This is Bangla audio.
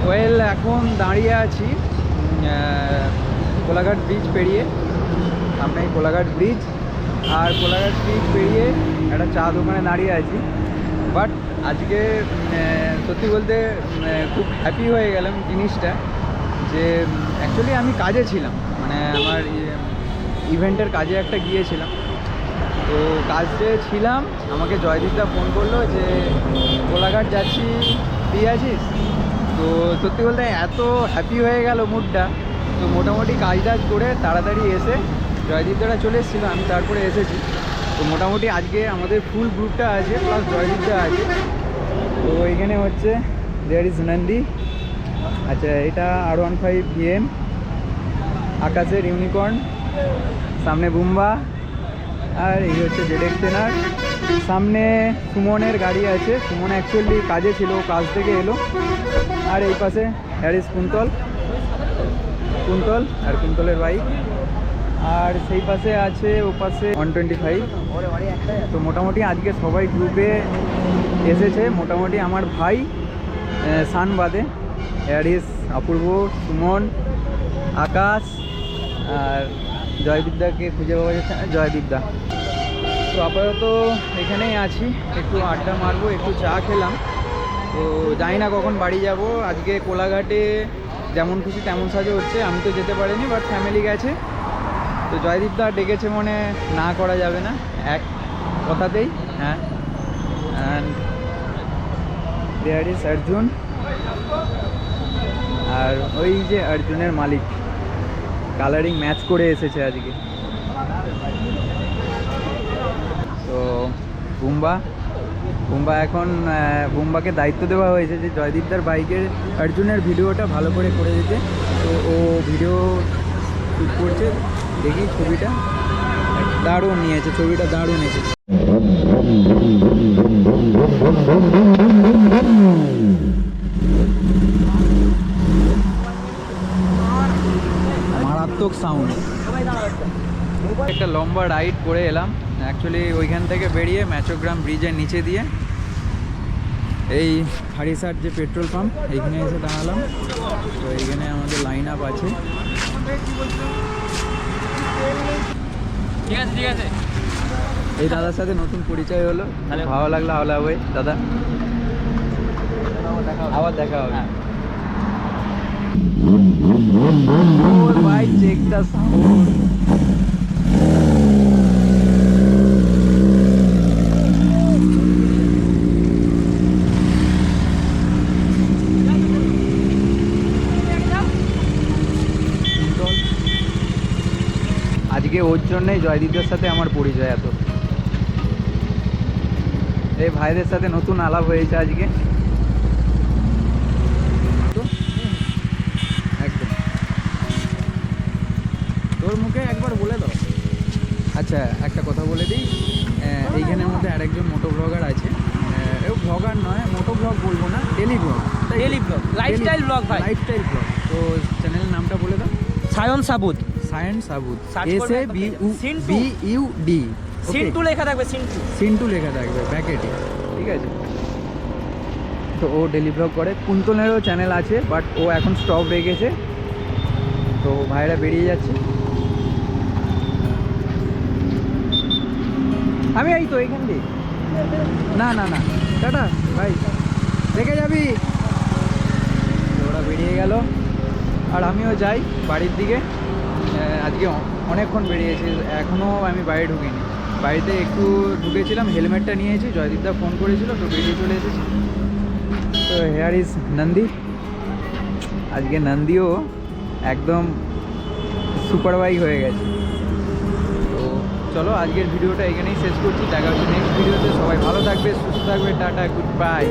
ওয়েল এখন দাঁড়িয়ে আছি কোলাঘাট ব্রিজ পেরিয়ে, সামনে কোলাঘাট ব্রিজ। আর কোলাঘাট ব্রিজ পেরিয়ে একটা চা দোকানে দাঁড়িয়ে আছি। বাট আজকে সত্যি বলতে খুব হ্যাপি হয়ে গেলাম জিনিসটা, যে অ্যাকচুয়ালি আমি কাজে ছিলাম, মানে আমার ইভেন্টের কাজে একটা গিয়েছিলাম। তো কাজে ছিলাম, আমাকে জয়দীপদা ফোন করলো যে কোলাঘাট যাচ্ছি, ফ্রি আছিস? তো সত্যি বলতে এত হ্যাপি হয়ে গেল মুডটা। তো মোটামুটি কাজ টাজ করে তাড়াতাড়ি এসে জয়দীপদারা চলে এসেছিলো, আমি তারপরে এসেছি। তো মোটামুটি আজকে আমাদের ফুল গ্রুপটা আছে, প্লাস জয়দীপদা আছে। তো এইখানে হচ্ছে দেয়ার ইজ নন্দী, আচ্ছা এটা R15 VM, আকাশের ইউনিকর্ন, সামনে বুম্বা, আর এই হচ্ছে ZX-10R। সামনে সুমনের গাড়ি আছে, সুমন অ্যাকচুয়ালি কাজে ছিল, কাজ থেকে এলো। আর এই পাশে হ্যারিস কুন্তল আর কুন্তলের বাইক। আর সেই পাশে আছে ও পাশে 125। তো মোটামুটি আজকে সবাই গ্রুপে এসেছে, মোটামুটি আমার ভাই সান বাদে, হ্যারিস, অপূর্ব, সুমন, আকাশ আর জয়দীপদাকে খুঁজে পাওয়া যাচ্ছে না, জয়দীপদা। তো আপাতত এখানেই আছি, একটু আড্ডা মারবো, একটু চা খেলাম। তো জানি না কখন বাড়ি যাব। আজকে কোলাঘাটে যেমন খুশি তেমন সাজো হচ্ছে, আমি তো যেতে পারিনি, বাট ফ্যামিলি গেছে। তো জয়দীপদা ডেকেছে, মনে না করা যাবে না এক কথাতেই। হ্যাঁ, অ্যান্ড দেয়ার ইজ অর্জুন, আর ওই যে অর্জুনের মালিক কালারিং ম্যাচ করে এসেছে আজকে। তো বুম্বা এখন বুম্বাকে দায়িত্ব দেওয়া হয়েছে যে জয়দীপদার বাইকের অর্জুনের ভিডিওটা ভালো করে দিতে। তো ও ভিডিও শ্যুট করছে, দেখি ছবিটা দারুণ নিয়েছে, ছবিটা দারুণ এসেছে। মারাত্মক সাউন্ড। একটা লম্বা রাইড করে এলাম অ্যাকচুয়ালি, ওইখান থেকে বেরিয়ে ম্যাচোগ্রাম ব্রিজের নিচে দিয়ে এই হাড়িসার যে পেট্রোল পাম্প, এইখানে এসে দাঁড়ালাম। তো এইখানে আমাদের লাইন আপ আছে। ঠিক আছে। এই দাদার সাথে নতুন পরিচয় হলো, ভালো লাগলো। হাওলা ভাই দাদা, আবার দেখা হবে। ভাই চেক দ্য সাউন্ড। আজকে ওর জন্যই জয়দীপদের সাথে আমার পরিচয় এত। এই ভাইদের সাথে নতুন আলাপ হয়েছে আজকে। একদম তোর মুখে একবার বলে দাও। আচ্ছা একটা কথা বলে দিই, এইখানের মধ্যে আরেকজন মোটো ব্লগার আছে। ব্লগার নয়, মোটো ব্লগ বলবো না, ডেলি ব্লগ, লাইফস্টাইল ব্লগ। তো চ্যানেলের নামটা বলে দাও। সায়ন সাবুদ, SABUD, সিন্টু লেখা থাকবে, সিন্টু লেখা থাকবে ব্র্যাকেটে, ঠিক আছে। তো ও ডেলি ব্লগ করে। কুন্তলেরও চ্যানেল আছে, বাট ও এখন স্টপ রেখেছে। তো ভাইরা বেরিয়ে যাচ্ছে। আমি এই তো এইখান দিয়ে, না টাটা ভাই, দেখে যাবি। ওরা বেরিয়ে গেল, আর আমিও যাই বাড়ির দিকে। আজকে অনেকক্ষণ বেরিয়েছি, এখনও আমি বাড়ি ঢুকিনি। বাড়িতে একটু ঢুকেছিলাম, হেলমেটটা নিয়েছি, জয়দীপদা ফোন করেছিল, তো বেরিয়ে চলে এসেছি। তো হেয়ার ইজ নন্দী। আজকে নন্দীও একদম সুপার বাইক হয়ে গেছে। তো চলো আজকের ভিডিওটা এখানেই শেষ করছি, দেখা হচ্ছে নেক্সট ভিডিওতে। সবাই ভালো থাকবে, সুস্থ থাকবে, টাটা, গুড বাই।